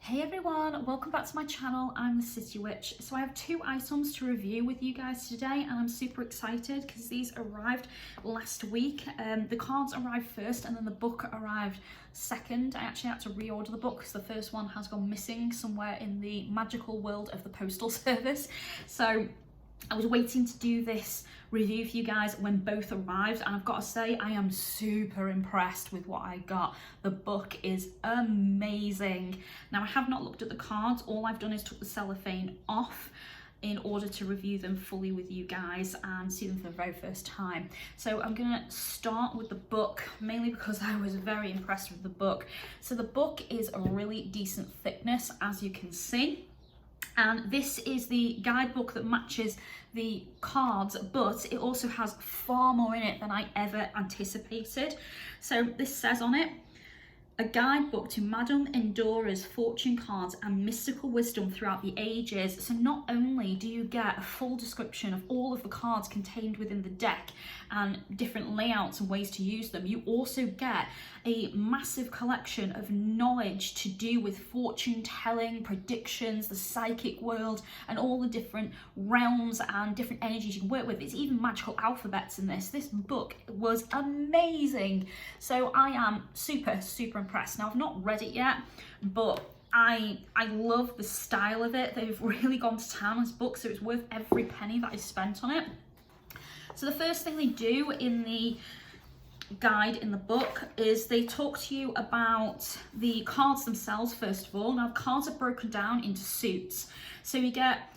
Hey everyone, welcome back to my channel. I'm the City Witch. So I have two items to review with you guys today and I'm super excited because these arrived last week. The cards arrived first and then the book arrived second. I actually had to reorder the book because the first one has gone missing somewhere in the magical world of the postal service. So I was waiting to do this review for you guys when both arrived, and I've got to say I am super impressed with what I got. The book is amazing. Now I have not looked at the cards, all I've done is took the cellophane off in order to review them fully with you guys and see them for the very first time. So I'm gonna start with the book, mainly because I was very impressed with the book. So the book is a really decent thickness, as you can see. And this is the guidebook that matches the cards, but it also has far more in it than I ever anticipated. So this says on it, a guidebook to Madam Endoras fortune cards and mystical wisdom throughout the ages. So not only do you get a full description of all of the cards contained within the deck and different layouts and ways to use them, you also get a massive collection of knowledge to do with fortune telling, predictions, the psychic world, and all the different realms and different energies you can work with. There's even magical alphabets in this. This book was amazing. So I am super impressed. Now I've not read it yet, but I love the style of it. They've really gone to town on this book, so it's worth every penny that I spent on it. So the first thing they do in the guide in the book is they talk to you about the cards themselves first of all. Now the cards are broken down into suits, so you get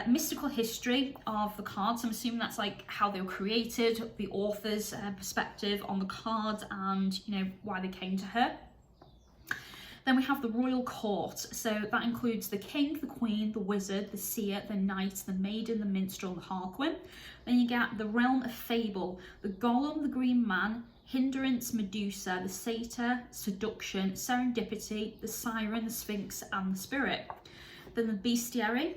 mystical history of the cards. I'm assuming that's like how they were created, the author's perspective on the cards, and why they came to her. Then we have the royal court, so that includes the king, the queen, the wizard, the seer, the knight, the maiden, the minstrel, the harlequin. Then you get the realm of fable, the golem, the green man, hindrance, Medusa, the satyr, seduction, serendipity, the siren, the sphinx, and the spirit. Then the bestiary,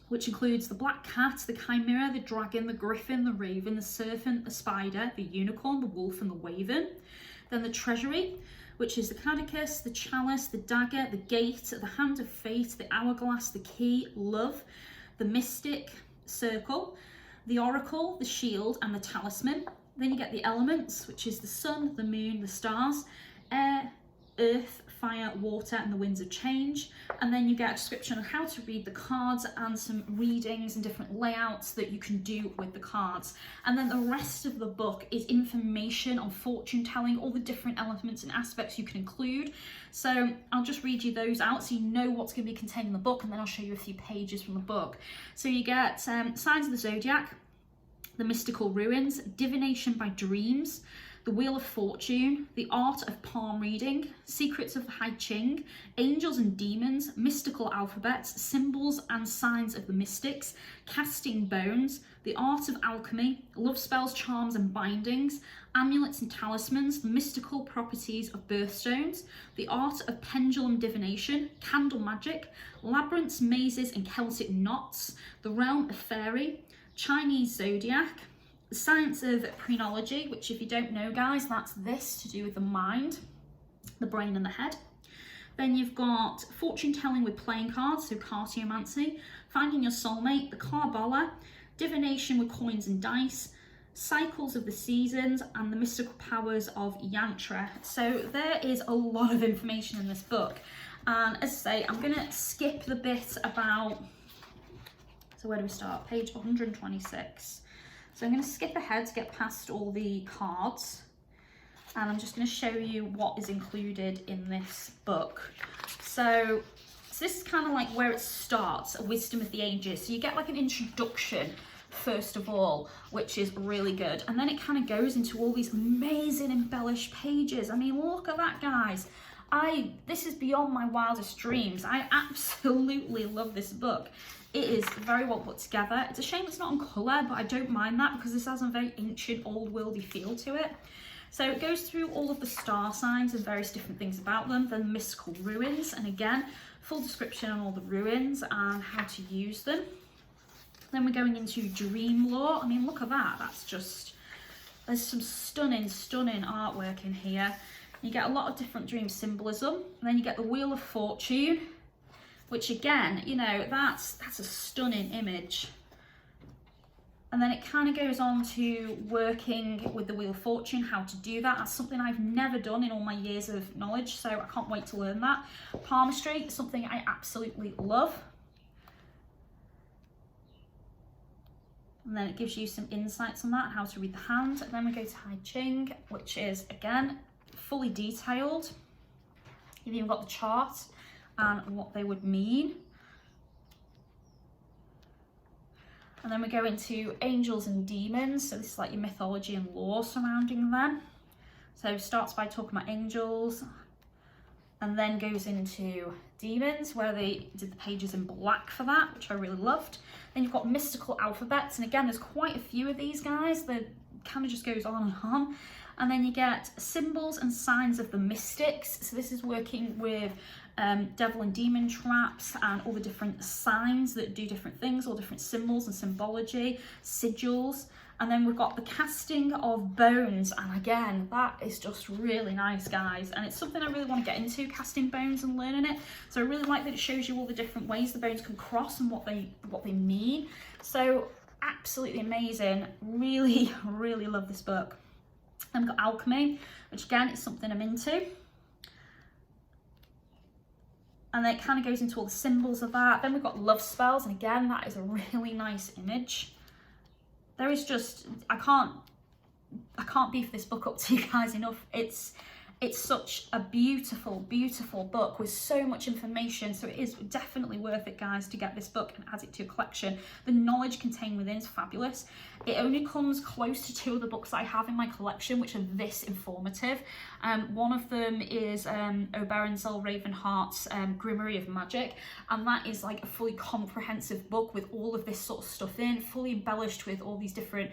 which includes the black cat, the chimera, the dragon, the griffin, the raven, the serpent, the spider, the unicorn, the wolf, and the wyvern. Then the treasury, which is the caduceus, the chalice, the dagger, the gate, the hand of fate, the hourglass, the key, love, the mystic circle, the oracle, the shield, and the talisman. Then you get the elements, which is the sun, the moon, the stars, air, earth, fire, water, and the winds of change. And then you get a description of how to read the cards and some readings and different layouts that you can do with the cards. And then the rest of the book is information on fortune telling, all the different elements and aspects you can include. So I'll just read you those out so you know what's going to be contained in the book, and then I'll show you a few pages from the book. So you get signs of the zodiac, the mystical ruins, divination by dreams, the Wheel of Fortune, the art of palm reading, secrets of the Hai Ching, angels and demons, mystical alphabets, symbols and signs of the mystics, casting bones, the art of alchemy, love spells, charms and bindings, amulets and talismans, the mystical properties of birthstones, the art of pendulum divination, candle magic, labyrinths, mazes and Celtic knots, the realm of fairy, Chinese zodiac, the science of phrenology, which if you don't know guys, that's this to do with the mind, the brain and the head. Then you've got fortune telling with playing cards, so cartomancy, finding your soulmate, the Kabbalah, divination with coins and dice, cycles of the seasons, and the mystical powers of yantra. So there is a lot of information in this book. And as I say, I'm gonna skip the bit about, so where do we start? Page 126. So I'm going to skip ahead to get past all the cards, and I'm just going to show you what is included in this book. So this is kind of like where it starts, a wisdom of the ages. So you get like an introduction first of all, which is really good. And then it kind of goes into all these amazing embellished pages. I mean, look at that, guys. This is beyond my wildest dreams. I absolutely love this book. It is very well put together. It's a shame it's not in colour, but I don't mind that because this has a very ancient, old worldy feel to it. So it goes through all of the star signs and various different things about them, then the mystical ruins, and again, full description on all the ruins and how to use them. Then we're going into dream lore. I mean, look at that. That's just, there's some stunning artwork in here. You get a lot of different dream symbolism, and then you get the Wheel of Fortune, which again, you know, that's a stunning image. And then it kind of goes on to working with the Wheel of Fortune, how to do that. That's something I've never done in all my years of knowledge, so I can't wait to learn that. Palmistry, something I absolutely love. And then it gives you some insights on that, how to read the hand. And then we go to I Ching, which is, again, fully detailed. You've even got the chart and what they would mean. And then we go into angels and demons. So this is like your mythology and lore surrounding them. So it starts by talking about angels and then goes into demons, where they did the pages in black for that, which I really loved. Then you've got mystical alphabets. And again, there's quite a few of these guys. That kind of just goes on and on. And then you get symbols and signs of the mystics. So this is working with devil and demon traps and all the different signs that do different things, all different symbols and symbology, sigils. And then we've got the casting of bones. And again, that is just really nice, guys. And it's something I really want to get into, casting bones and learning it. So I really like that it shows you all the different ways the bones can cross and what they mean. So absolutely amazing. Really, really love this book. Then we've got alchemy, which again is something I'm into. And then it kind of goes into all the symbols of that. Then we've got love spells, and again, that is a really nice image. There is just, I can't beef this book up to you guys enough. It's such a beautiful, beautiful book with so much information. So it is definitely worth it, guys, to get this book and add it to your collection. The knowledge contained within is fabulous. It only comes close to two of the books I have in my collection, which are this informative. One of them is Oberynzel Ravenheart's Grimoire of Magic, and that is like a fully comprehensive book with all of this sort of stuff in, fully embellished with all these different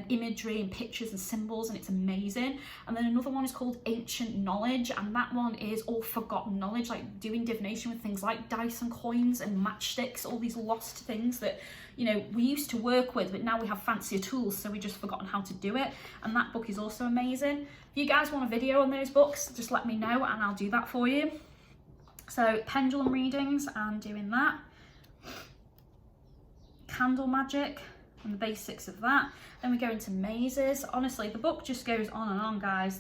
imagery and pictures and symbols, and it's amazing. And then another one is called Ancient Knowledge, and that one is all forgotten knowledge, like doing divination with things like dice and coins and matchsticks, all these lost things that, you know, we used to work with, but now we have fancier tools, so we just forgotten how to do it. And that book is also amazing. If you guys want a video on those books, just let me know and I'll do that for you. So pendulum readings and doing that. Candle magic and the basics of that. Then we go into mazes. Honestly, the book just goes on and on, guys.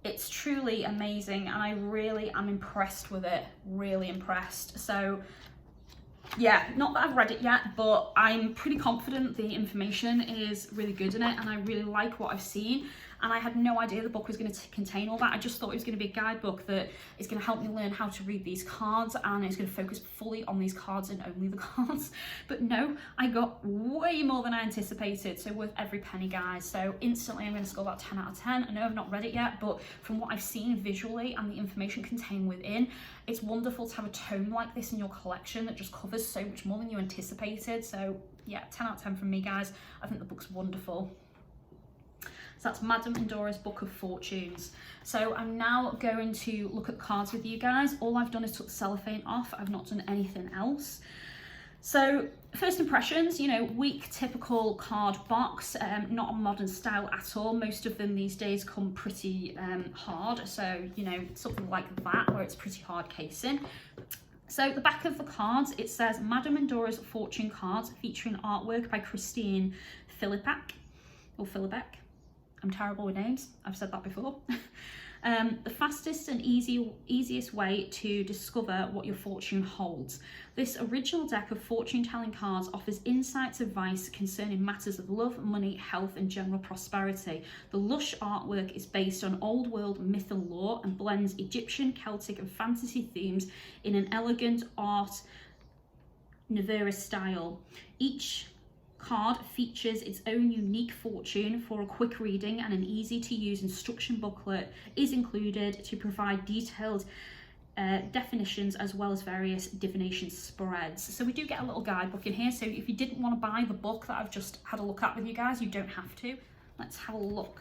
It's truly amazing, and I really am impressed with it, really impressed. So yeah, not that I've read it yet, but I'm pretty confident the information is really good in it, and I really like what I've seen. And I had no idea the book was going to contain all that. I just thought it was going to be a guidebook that is going to help me learn how to read these cards, and it's going to focus fully on these cards and only the cards. But no, I got way more than I anticipated, so worth every penny, guys. So instantly I'm going to score about 10 out of 10. I know I've not read it yet, but from what I've seen visually and the information contained within, it's wonderful to have a tome like this in your collection that just covers so much more than you anticipated. So yeah, 10 out of 10 from me, guys. I think the book's wonderful. So that's Madam Endoras Book of Fortunes. So I'm now going to look at cards with you guys. All I've done is took the cellophane off. I've not done anything else. So first impressions, you know, weak typical card box, not a modern style at all. Most of them these days come pretty hard. So, you know, something like that where it's pretty hard casing. So the back of the cards, it says Madam Endoras Fortune Cards, featuring artwork by Christine Philippak, or Philippak. I'm terrible with names, I've said that before. The fastest and easiest way to discover what your fortune holds. This original deck of fortune telling cards offers insights, advice concerning matters of love, money, health and general prosperity. The lush artwork is based on old world myth and lore and blends Egyptian, Celtic and fantasy themes in an elegant art nouveau style. Each card features its own unique fortune. For a quick reading and an easy to use instruction booklet is included to provide detailed definitions as well as various divination spreads. So we do get a little guidebook in here, so if you didn't want to buy the book that I've just had a look at with you guys, you don't have to. Let's have a look.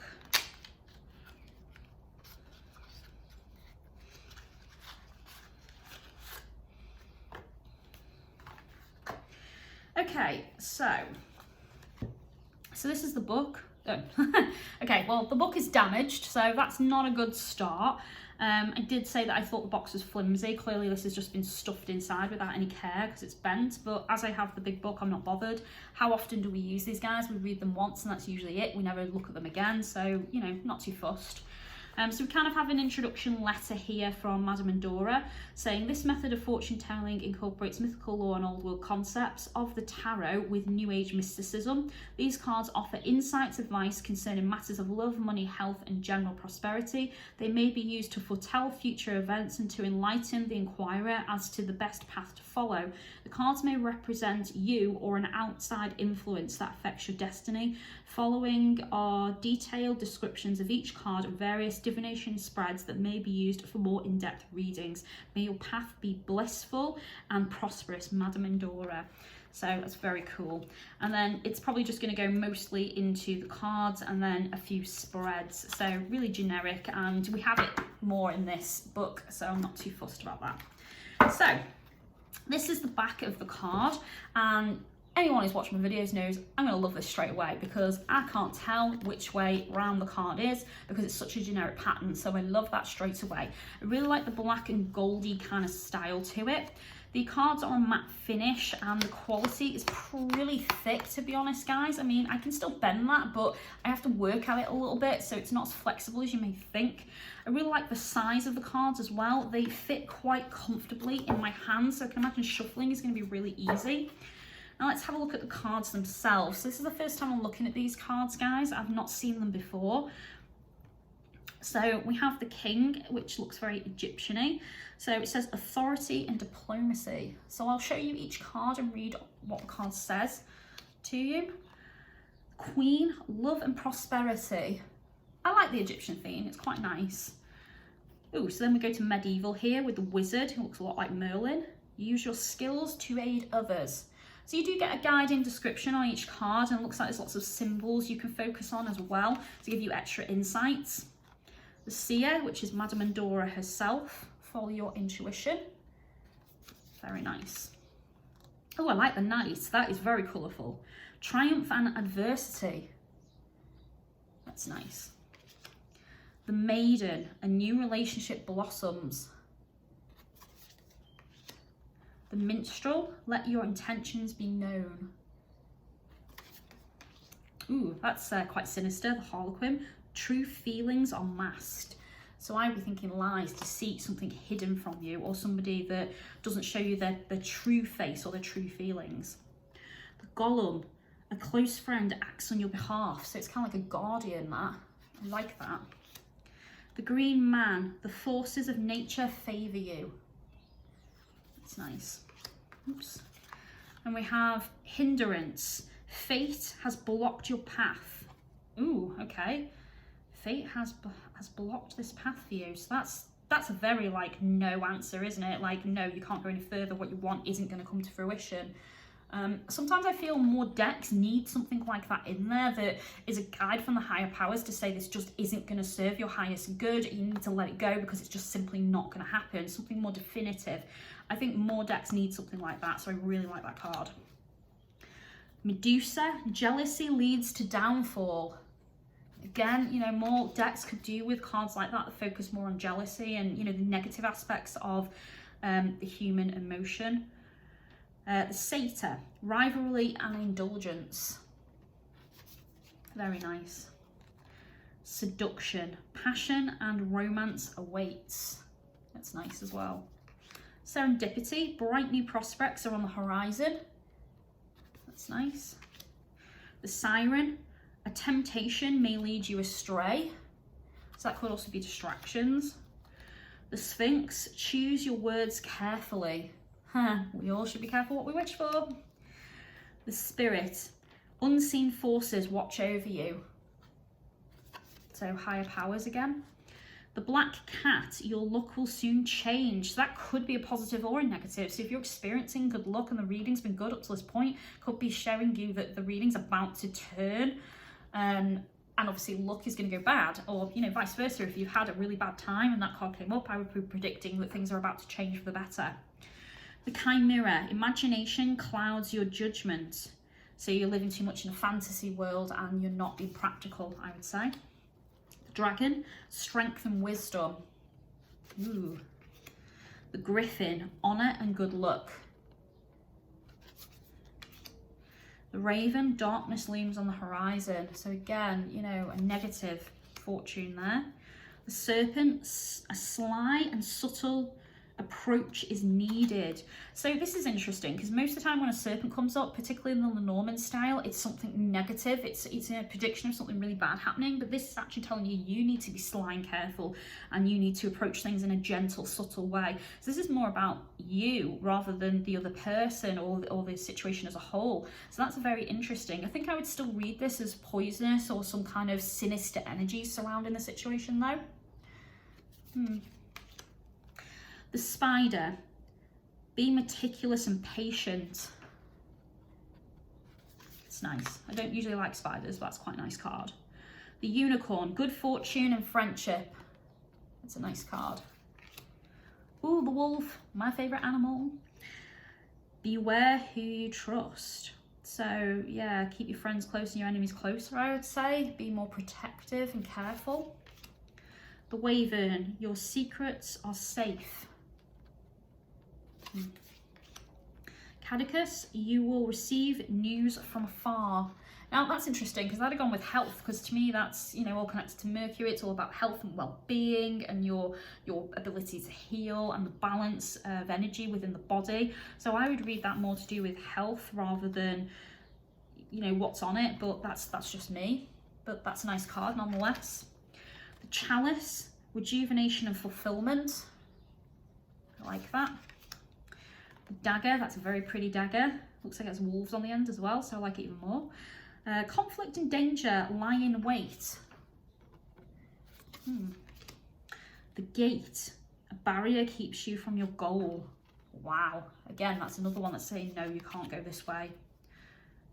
Okay, so this is the book. Oh. Okay, well, the book is damaged, so that's not a good start. I did say that I thought the box was flimsy. Clearly this has just been stuffed inside without any care because it's bent, but as I have the big book, I'm not bothered. How often do we use these guys? We read them once and that's usually it. We never look at them again, so, you know, not too fussed. So we kind of have an introduction letter here from Madam Endora saying this method of fortune telling incorporates mythical lore and old world concepts of the tarot with new age mysticism. These cards offer insights, advice concerning matters of love, money, health and general prosperity. They may be used to foretell future events and to enlighten the inquirer as to the best path to follow. The cards may represent you or an outside influence that affects your destiny. Following are detailed descriptions of each card and various divination spreads that may be used for more in-depth readings. May your path be blissful and prosperous, Madam Endora. So that's very cool. And then it's probably just going to go mostly into the cards and then a few spreads. So really generic, and we have it more in this book, so I'm not too fussed about that. So this is the back of the card, and anyone who's watched my videos knows I'm going to love this straight away because I can't tell which way round the card is because it's such a generic pattern, so I love that straight away. I really like the black and goldy kind of style to it. The cards are a matte finish and the quality is really thick, to be honest, guys. I mean, I can still bend that, but I have to work at it a little bit, so it's not as flexible as you may think. I really like the size of the cards as well. They fit quite comfortably in my hands, so I can imagine shuffling is going to be really easy. Now let's have a look at the cards themselves. So this is the first time I'm looking at these cards, guys. I've not seen them before. So we have the King, which looks very Egyptian-y. So it says authority and diplomacy. So I'll show you each card and read what the card says to you. Queen, love and prosperity. I like the Egyptian theme, it's quite nice. Ooh, so then we go to medieval here with the wizard, who looks a lot like Merlin. Use your skills to aid others. So you do get a guiding description on each card, and it looks like there's lots of symbols you can focus on as well to give you extra insights. The seer, which is Madam Endora herself. Follow your intuition. Very nice. Oh, I like the knight. That is very colourful. Triumph and adversity. That's nice. The maiden, a new relationship blossoms. The minstrel, let your intentions be known. Ooh, that's quite sinister. The harlequin, true feelings are masked. So I'd be thinking lies, deceit, something hidden from you, or somebody that doesn't show you their true face or their true feelings. The golem, a close friend acts on your behalf. So it's kind of like a guardian, that. I like that. The green man, the forces of nature favour you. That's nice. Oops. And we have hindrance. Fate has blocked your path. Ooh, okay. Fate has blocked this path for you. So that's a very like no answer, isn't it? Like, no, you can't go any further. What you want isn't going to come to fruition. Sometimes I feel more decks need something like that in there that is a guide from the higher powers to say this just isn't going to serve your highest good. You need to let it go because it's just simply not going to happen. Something more definitive. I think more decks need something like that, so I really like that card. Medusa, jealousy leads to downfall. Again, you know, more decks could do with cards like that focus more on jealousy and, you know, the negative aspects of the human emotion. The satyr, rivalry and indulgence. Very nice. Seduction, passion and romance awaits. That's nice as well. Serendipity, bright new prospects are on the horizon. That's nice. The siren, a temptation may lead you astray. So that could also be distractions. The Sphinx, choose your words carefully. We all should be careful what we wish for. The Spirit, unseen forces watch over you. So higher powers again. The Black Cat, your luck will soon change. So that could be a positive or a negative. So if you're experiencing good luck and the reading's been good up to this point, could be showing you that the reading's about to turn. And obviously luck is going to go bad, or, you know, vice versa. If you've had a really bad time and that card came up, I would be predicting that things are about to change for the better. The Chimera, imagination clouds your judgment. So you're living too much in a fantasy world and you're not being practical, I would say. The dragon, strength and wisdom. Ooh. The griffin, honor and good luck. The raven, darkness looms on the horizon. So again, you know, a negative fortune there. The serpent, a sly and subtle approach is needed. So this is interesting because most of the time when a serpent comes up, particularly in the Lenormand style, it's something negative. It's a prediction of something really bad happening, but this is actually telling you you need to be sly and careful and you need to approach things in a gentle, subtle way. So this is more about you rather than the other person or the situation as a whole. So that's very interesting. I think I would still read this as poisonous or some kind of sinister energy surrounding the situation though. The spider, be meticulous and patient. It's nice. I don't usually like spiders, but that's quite a nice card. The unicorn, good fortune and friendship. It's a nice card. Ooh, the wolf, my favorite animal. Beware who you trust. So yeah, keep your friends close and your enemies closer, I would say. Be more protective and careful. The wyvern, your secrets are safe. Caduceus, you will receive news from afar. Now that's interesting because I'd have gone with health, because to me that's, you know, all connected to Mercury. It's all about health and well-being and your ability to heal and the balance of energy within the body. So I would read that more to do with health rather than, you know, what's on it, but that's just me. But that's a nice card nonetheless. The chalice, rejuvenation and fulfillment. I like that. The dagger, that's a very pretty dagger. Looks like it has wolves on the end as well, so I like it even more. Conflict and danger, lie in wait. The gate, a barrier keeps you from your goal. Wow, again, that's another one that's saying, no, you can't go this way.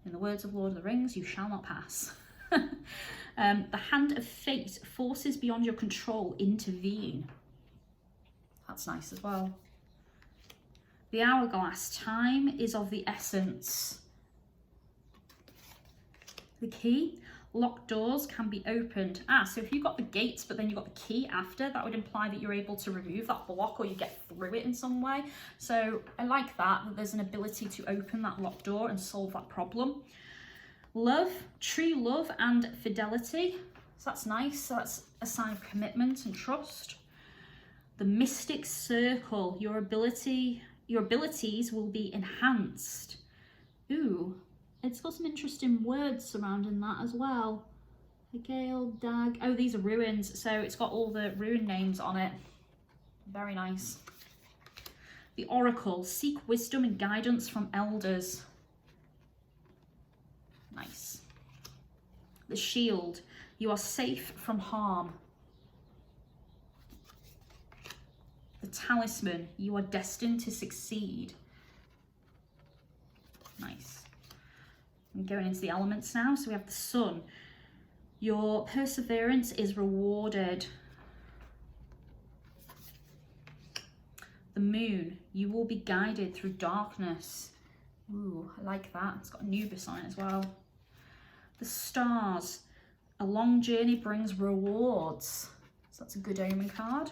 In the words of Lord of the Rings, you shall not pass. The hand of fate, forces beyond your control intervene. That's nice as well. The hourglass, time is of the essence. The key, locked doors can be opened. So if you've got the gates but then you've got the key after, that would imply that you're able to remove that block or you get through it in some way. So I like that there's an ability to open that locked door and solve that problem. Love, true love and fidelity. So that's nice. So that's a sign of commitment and trust. The mystic circle, your abilities will be enhanced. Ooh, it's got some interesting words surrounding that as well. The gale, dag. Oh, these are ruins. So it's got all the ruin names on it. Very nice. The oracle, seek wisdom and guidance from elders. Nice. The shield, you are safe from harm. The talisman, you are destined to succeed. Nice. I'm going into the elements now. So we have the sun. Your perseverance is rewarded. The moon, you will be guided through darkness. Ooh, I like that. It's got Anubis on it as well. The stars, a long journey brings rewards. So that's a good omen card.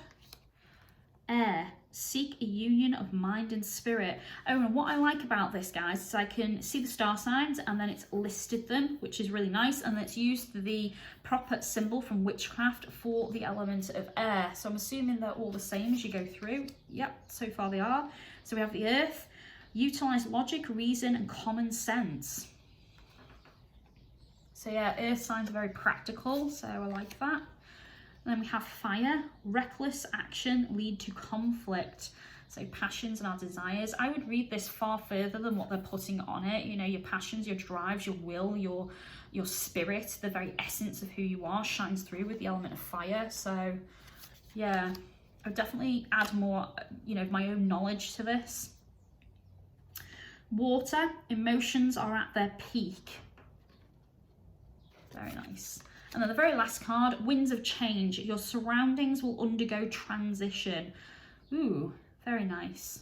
Air, seek a union of mind and spirit. Oh, and what I like about this, guys, is I can see the star signs and then it's listed them, which is really nice, and it's used the proper symbol from witchcraft for the element of air. So I'm assuming they're all the same as you go through. Yep, so far they are. So we have the earth, utilize logic, reason and common sense. So yeah, earth signs are very practical, so I like that. And then we have fire, reckless action lead to conflict. So passions and our desires. I would read this far further than what they're putting on it. You know, your passions, your drives, your will, your spirit, the very essence of who you are shines through with the element of fire. So yeah, I would definitely add more, you know, my own knowledge to this. Water, emotions are at their peak. Very nice. And then the very last card, winds of change. Your surroundings will undergo transition. Ooh, very nice.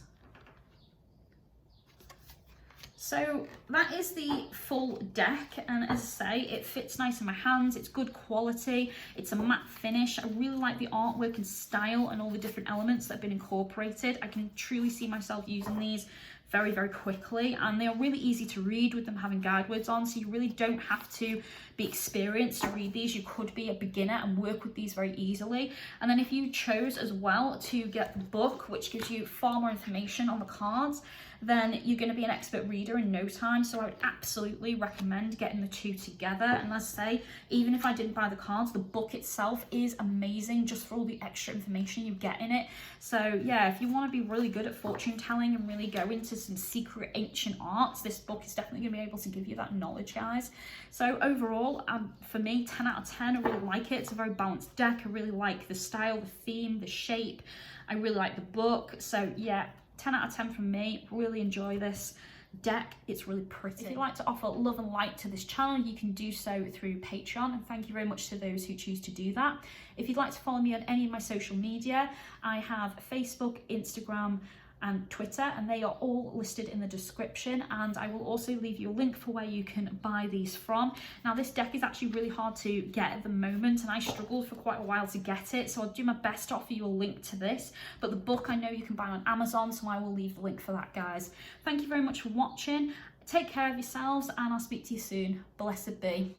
So that is the full deck, and as I say, it fits nice in my hands, it's good quality, it's a matte finish. I really like the artwork and style and all the different elements that have been incorporated. I can truly see myself using these very, very quickly, and they are really easy to read with them having guide words on, so you really don't have to be experienced to read these. You could be a beginner and work with these very easily. And then if you chose as well to get the book, which gives you far more information on the cards, then you're going to be an expert reader in no time. So I would absolutely recommend getting the two together. And as I say, even if I didn't buy the cards, the book itself is amazing just for all the extra information you get in it. So yeah, if you want to be really good at fortune telling and really go into some secret ancient arts, this book is definitely going to be able to give you that knowledge, guys. So overall, for me, 10 out of 10, I really like it. It's a very balanced deck. I really like the style, the theme, the shape. I really like the book. So yeah, 10 out of 10 from me. Really enjoy this deck. It's really pretty. If you'd like to offer love and light to this channel, you can do so through Patreon, and thank you very much to those who choose to do that. If you'd like to follow me on any of my social media, I have Facebook, Instagram and Twitter, and they are all listed in the description, and I will also leave you a link for where you can buy these from. Now this deck is actually really hard to get at the moment, and I struggled for quite a while to get it, so I'll do my best to offer you a link to this, but the book I know you can buy on Amazon, so I will leave the link for that, guys. Thank you very much for watching. Take care of yourselves, and I'll speak to you soon. Blessed be.